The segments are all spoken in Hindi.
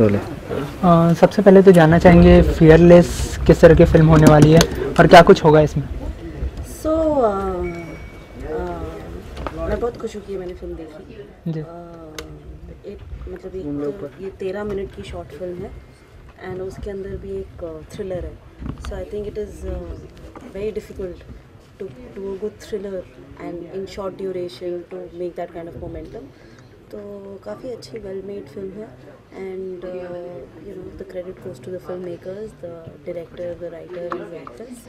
रोले। सबसे पहले तो जानना चाहेंगे फियरलेस किस तरह की फ़िल्म होने वाली है और क्या कुछ होगा इसमें? सो मैं बहुत खुश हूँ कि मैंने फिल्म देखी। जी। मतलब एक तो ये 13 मिनट की शॉर्ट फिल्म है एंड उसके अंदर भी एक थ्रिलर है। So I think it is very difficult to do a good thriller and in short duration to make that kind of momentum. तो काफ़ी अच्छी वेल मेड फिल्म है and you know the credit goes to the film makers, the director, the writer and the actors.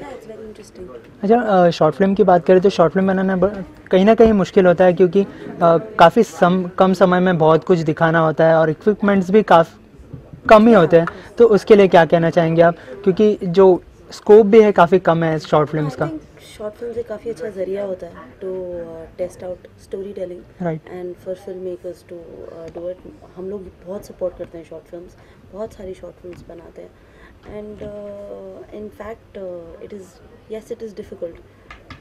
Yeah it's very interesting. अच्छा, शॉर्ट फिल्म की बात करें तो शॉर्ट फिल्म बनाना कहीं ना कहीं मुश्किल होता है क्योंकि काफ़ी कम समय में बहुत कुछ दिखाना होता है और इक्विपमेंट्स भी काफ़ी कम ही होते हैं, तो उसके लिए क्या कहना चाहेंगे आप? क्योंकि जो स्कोप भी है काफ़ी कम है शॉर्ट फिल्म्स आई का। थिंक शॉर्ट फिल्म एक काफ़ी अच्छा ज़रिया होता है to test out storytelling right. And for filmmakers to do it. हम लोग बहुत सपोर्ट करते हैं शॉर्ट फिल्म्स, बहुत सारी शॉर्ट फिल्म्स बनाते हैं and in fact it is difficult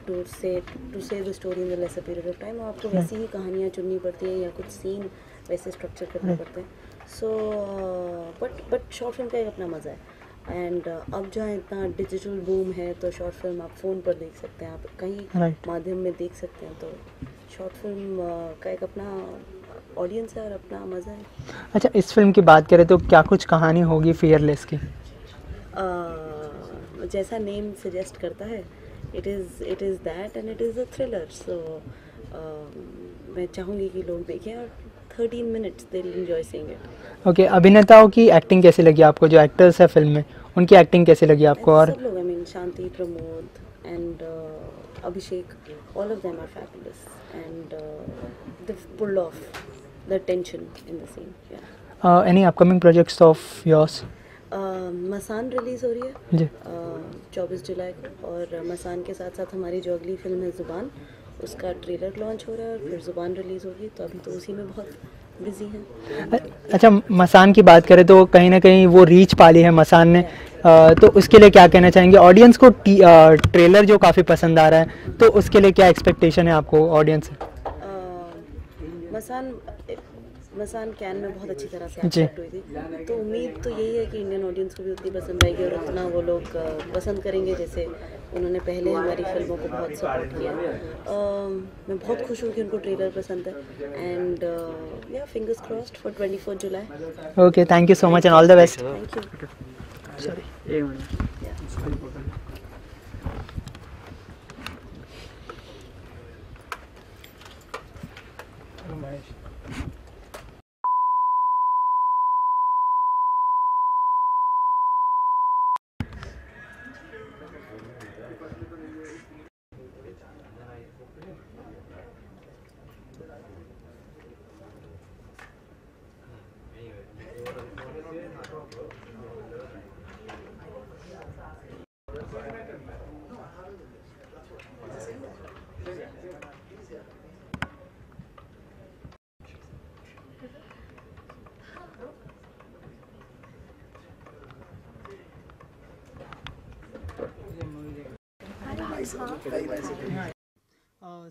to say the story in the lesser period of time. आपको वैसी ही कहानियाँ चुननी पड़ती हैं या कुछ सीन वैसे स्ट्रक्चर करने पड़ते हैं। सो बट शॉर्ट फिल्म का एक अपना मज़ा है एंड अब जहाँ इतना डिजिटल बूम है तो शॉर्ट फिल्म आप फ़ोन पर देख सकते हैं, आप कहीं माध्यम में देख सकते हैं। तो शॉर्ट फिल्म का एक अपना ऑडियंस है और अपना मज़ा है। अच्छा, इस फिल्म की बात करें तो क्या कुछ कहानी होगी फियरलेस की? जैसा नेम सजेस्ट करता है, it is that and it is a thriller. So मैं चाहूँगी कि लोग देखें और 13 minutes they will enjoy seeing it. Okay, अभिनेताओं की एक्टिंग कैसी लगी आपको? जो एक्टर्स है फिल्म में उनकी एक्टिंग कैसी लगी आपको? और सब लोग, I mean Shanti, Pramod and Abhishek, all of them are fabulous and they pulled off the tension in the scene. Any upcoming projects of yours? Masaan release हो रही है जी। 24 जुलाई को और मसान के साथ साथ हमारी जो अगली फिल्म है ज़ुबान, उसका ट्रेलर लॉन्च हो रहा है और फिर ज़ुबान रिलीज़ होगी। तो अभी तो उसी में बहुत बिजी हैं। अच्छा, मसान की बात करें तो कहीं ना कहीं वो रीच पाली है मसान ने, तो उसके लिए क्या कहना चाहेंगे? ऑडियंस को ट्रेलर जो काफ़ी पसंद आ रहा है, तो उसके लिए क्या एक्सपेक्टेशन है आपको ऑडियंस से? मसान मसान कैन में बहुत अच्छी तरह से जी। एक्सेप्ट हुई थी, तो उम्मीद तो यही है कि इंडियन ऑडियंस को भी उतनी पसंद आएगी और उतना वो लोग पसंद करेंगे जैसे उन्होंने पहले हमारी फिल्मों को बहुत सपोर्ट किया। मैं बहुत खुश हूँ कि उनको ट्रेलर पसंद है एंड या fingers crossed for 24 July. Okay, thank you so much and all the best. Thank you. Sorry, एक मिनट।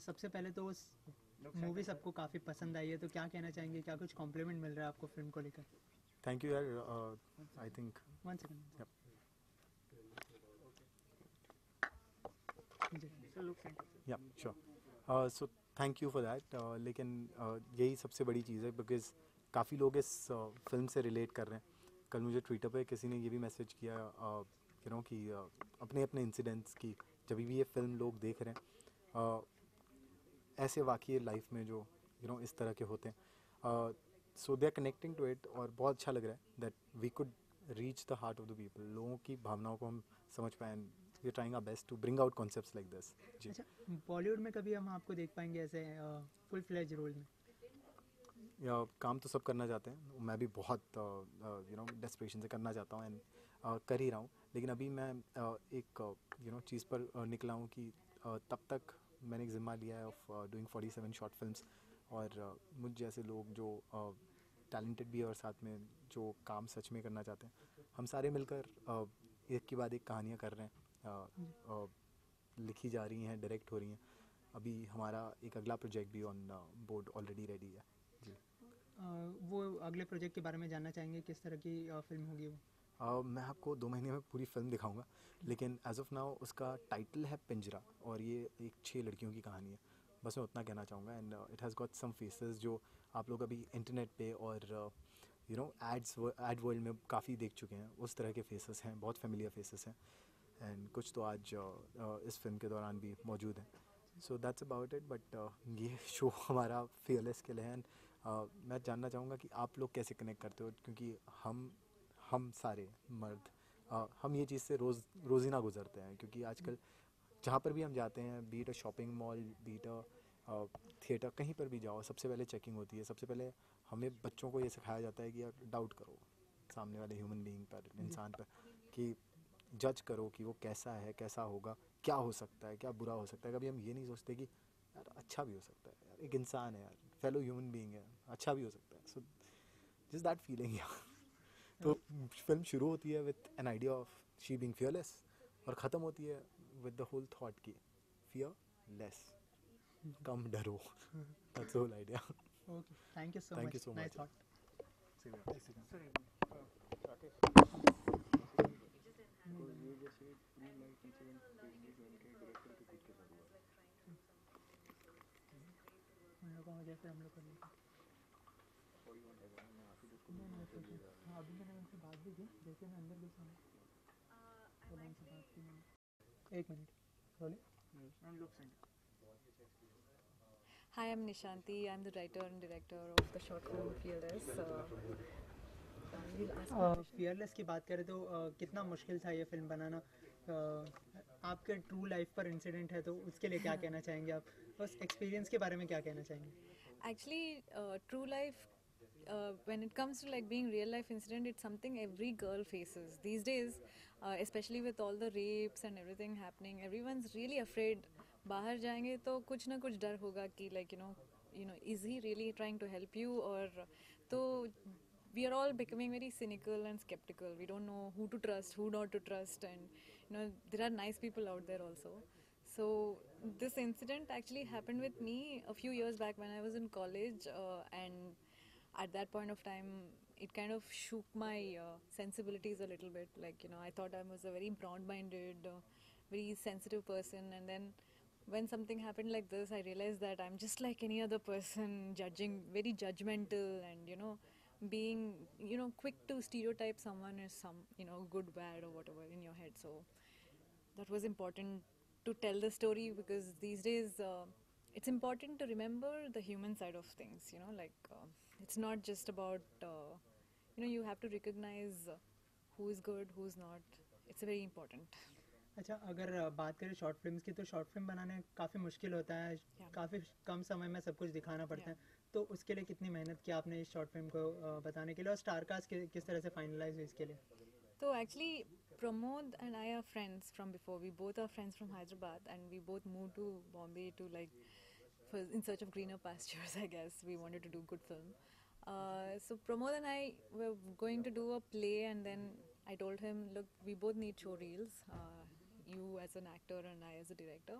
सबसे पहले तो उस मूवी सबको काफ़ी पसंद आई है, तो क्या कहना चाहेंगे? क्या कुछ कॉम्प्लीमेंट मिल रहा है आपको फिल्म को लेकर? थैंक यू यार, आई थिंक वन सेकंड। या sure, so thank you for that. लेकिन यही सबसे बड़ी चीज़ है बिकॉज काफ़ी लोग इस फिल्म से रिलेट कर रहे हैं। कल मुझे ट्विटर पे किसी ने ये भी मैसेज किया यू नो कि अपने अपने इंसिडेंट्स की जब भी ये फिल्म लोग देख रहे हैं, ऐसे वाक़ये लाइफ में जो यू नो इस तरह के होते हैं, so they are connecting to it और बहुत अच्छा लग रहा है that we could reach the heart of the people. लोगों की भावनाओं को हम समझ पाए and we are trying our best to bring out concepts like this. जी। अच्छा, बॉलीवुड में कभी हम आपको देख पाएंगे ऐसे फुल फ्लेज रोल में? या काम तो सब करना चाहते हैं, मैं भी बहुत यू नो डेस्परेशन से करना चाहता हूँ एंड कर ही रहा हूँ। लेकिन अभी मैं एक यू नो चीज़ पर निकला हूँ कि तब तक मैंने एक ज़िम्मा लिया है ऑफ डूइंग 47 शॉर्ट फिल्म्स और मुझ जैसे लोग जो टैलेंटेड भी है और साथ में जो काम सच में करना चाहते हैं, हम सारे मिलकर एक के बाद एक कहानियाँ कर रहे हैं, लिखी जा रही हैं, डायरेक्ट हो रही हैं। अभी हमारा एक अगला प्रोजेक्ट भी ऑन बोर्ड ऑलरेडी रेडी है। जी। वो अगले प्रोजेक्ट के बारे में जानना चाहेंगे, किस तरह की फिल्म होगी वो? मैं आपको 2 महीने में पूरी फिल्म दिखाऊंगा, लेकिन एज ऑफ नाउ उसका टाइटल है पिंजरा, और ये एक 6 लड़कियों की कहानी है। बस मैं उतना कहना चाहूँगा। And it has got some faces जो आप लोग अभी इंटरनेट पे और एड वर्ल्ड में काफ़ी देख चुके हैं। उस तरह के फेसेस हैं, बहुत फेमिलियर फेसेस हैं। एंड कुछ तो आज इस फिल्म के दौरान भी मौजूद हैं। So that's about it. But ये शो हमारा फियरलेस के लिए है। एंड मैं जानना चाहूँगा कि आप लोग कैसे कनेक्ट करते हो, क्योंकि हम सारे मर्द हम ये चीज़ से रोज़ीना गुजरते हैं। क्योंकि आजकल जहाँ पर भी हम जाते हैं, be it a shopping mall, be it a theatre, कहीं पर भी जाओ, सबसे पहले चेकिंग होती है। सबसे पहले हमें बच्चों को ये सिखाया जाता है कि यार डाउट करो सामने वाले ह्यूमन बीइंग पर, इंसान पर, कि जज करो कि वो कैसा है, कैसा होगा, क्या हो सकता है, क्या बुरा हो सकता है। कभी हम ये नहीं सोचते कि यार अच्छा भी हो सकता है, यार एक इंसान है, यार फेलो ह्यूमन बीइंग है, अच्छा भी हो सकता है। सो जस्ट दैट फीलिंग यार। तो फिल्म शुरू होती है with an idea of she being fearless, और ख़त्म होती है विद द होल थॉट की फियर लेस, कम डरो। That's the whole idea. Okay, thank you so thank much, you so nice much. Thought. उन लोगों को जैसे हम लोग कर लेते हैं। नहीं नहीं, it's okay। हाँ, अभी मैंने उनसे बात भी की, जैसे मैं अंदर घुसा ना तो उनसे बात की मैंने। एक मिनट, बोलिए। Hi, I'm Nishanti. I'm the writer and director of the short film Fearless. You'll ask me a question. Fearless की बात करें तो कितना मुश्किल था ये फिल्म बनाना? आपके ट्रू लाइफ पर इंसिडेंट है तो उसके लिए क्या कहना चाहेंगे आप? उस एक्सपीरियंस के बारे में क्या कहना चाहेंगे? Actually, true life, when it comes to like being real life incident, it's something every girl faces these days, especially with all the rapes and everything happening. Everyone's really afraid. बाहर जाएंगे तो कुछ ना कुछ डर होगा कि like is he really trying to help you, or तो we are all becoming very cynical and skeptical. We don't know who to trust, who not to trust, and there are nice people out there also. So this incident actually happened with me a few years back when I was in college, and at that point of time, it kind of shook my sensibilities a little bit. Like I thought I was a very broad-minded, very sensitive person, and then when something happened like this, I realized that I'm just like any other person, judging, very judgmental, and being quick to stereotype someone as some good, bad, or whatever in your head. So that was important to tell the story, because these days it's important to remember the human side of things. It's not just about you have to recognize who is good, who's not. It's very important. अच्छा, अगर बात करें शॉर्ट फिल्म्स की, तो शॉर्ट फिल्म बनाने काफ़ी मुश्किल होता है। काफ़ी कम समय में सब कुछ दिखाना पड़ता है। तो उसके लिए कितनी मेहनत की आपने इस शॉर्ट फिल्म को बताने के लिए, और स्टार कास्ट किस तरह से फाइनलाइज हुई इसके लिए? So actually, Pramod and I are friends from before. We both are friends from Hyderabad, and we both moved to Bombay to in search of greener pastures. I guess we wanted to do good film. So Pramod and I were going to do a play, and then I told him, look, we both need show reels. You as an actor and I as a director.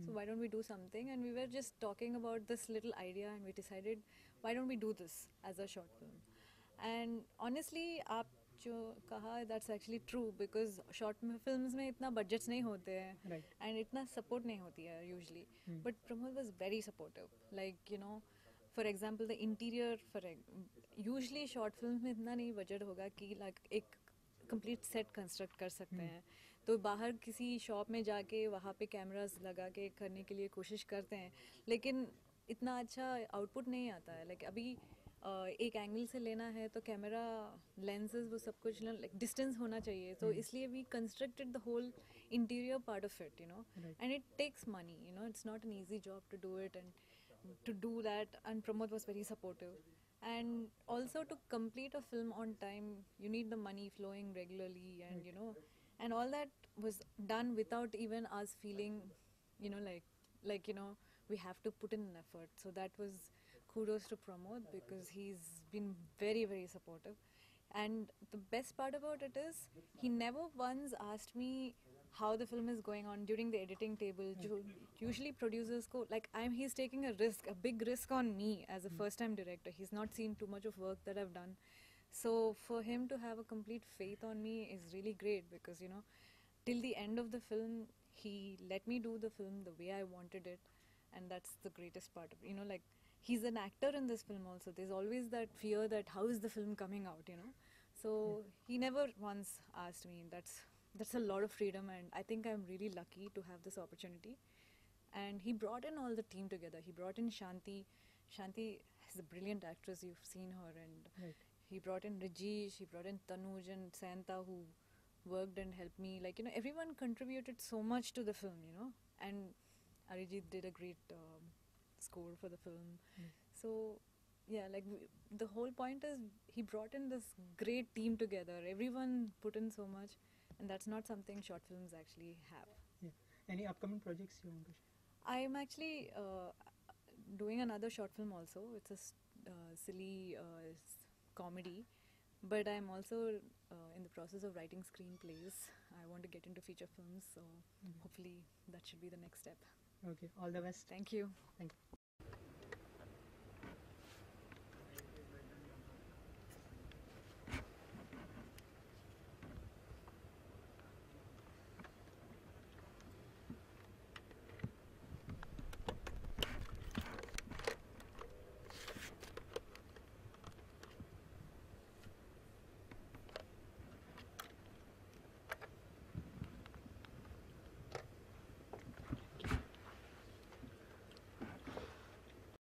So why don't we do something? And we were just talking about this little idea, and we decided, why don't we do this as a short film? And honestly, आप जो कहा, that's actually true, because short films में इतना budgets नहीं होते हैं, Right. and इतना support नहीं होती है usually. But Pramod was very supportive. For example, the interior, usually short films में इतना नहीं budget होगा कि एक complete set construct कर सकते हैं. तो बाहर किसी शॉप में जाके वहाँ पे कैमरास लगा के करने के लिए कोशिश करते हैं, लेकिन इतना अच्छा आउटपुट नहीं आता है. अभी एक एंगल से लेना है तो कैमरा लेंसेज वो सब कुछ डिस्टेंस होना चाहिए, तो इसलिए we constructed the whole interior part of it, and it takes money, it's not an easy job to do it, and to do that, and Pramod was very supportive. And also, to complete a film on time, you need the money flowing regularly, and and all that was done without even us feeling, we have to put in an effort. So that was kudos to Pramod, because he's been very, very supportive. And the best part about it is, he never once asked me how the film is going on during the editing table. Usually producers go like he's taking a risk, a big risk on me as a first time director. He's not seen too much of work that I've done. So for him to have a complete faith on me is really great because till the end of the film he let me do the film the way I wanted it, and that's the greatest part of like he's an actor in this film also. There's always that fear that how is the film coming out. So he never once asked me. That's a lot of freedom, and I think I'm really lucky to have this opportunity. And he brought in all the team together. He brought in Shanti. Shanti is a brilliant actress. You've seen her, and Right. he brought in Rajesh. He brought in Tanuj and Santa, who worked and helped me. Like everyone contributed so much to the film. And Arijit did a great score for the film. So yeah, like the whole point is he brought in this great team together. Everyone put in so much, and that's not something short films actually have. Yeah. Any upcoming projects you want to share? I'm actually doing another short film also. It's a silly comedy, but I'm also in the process of writing screenplays. I want to get into feature films, so hopefully that should be the next step. Okay, all the best. Thank you. Thank you.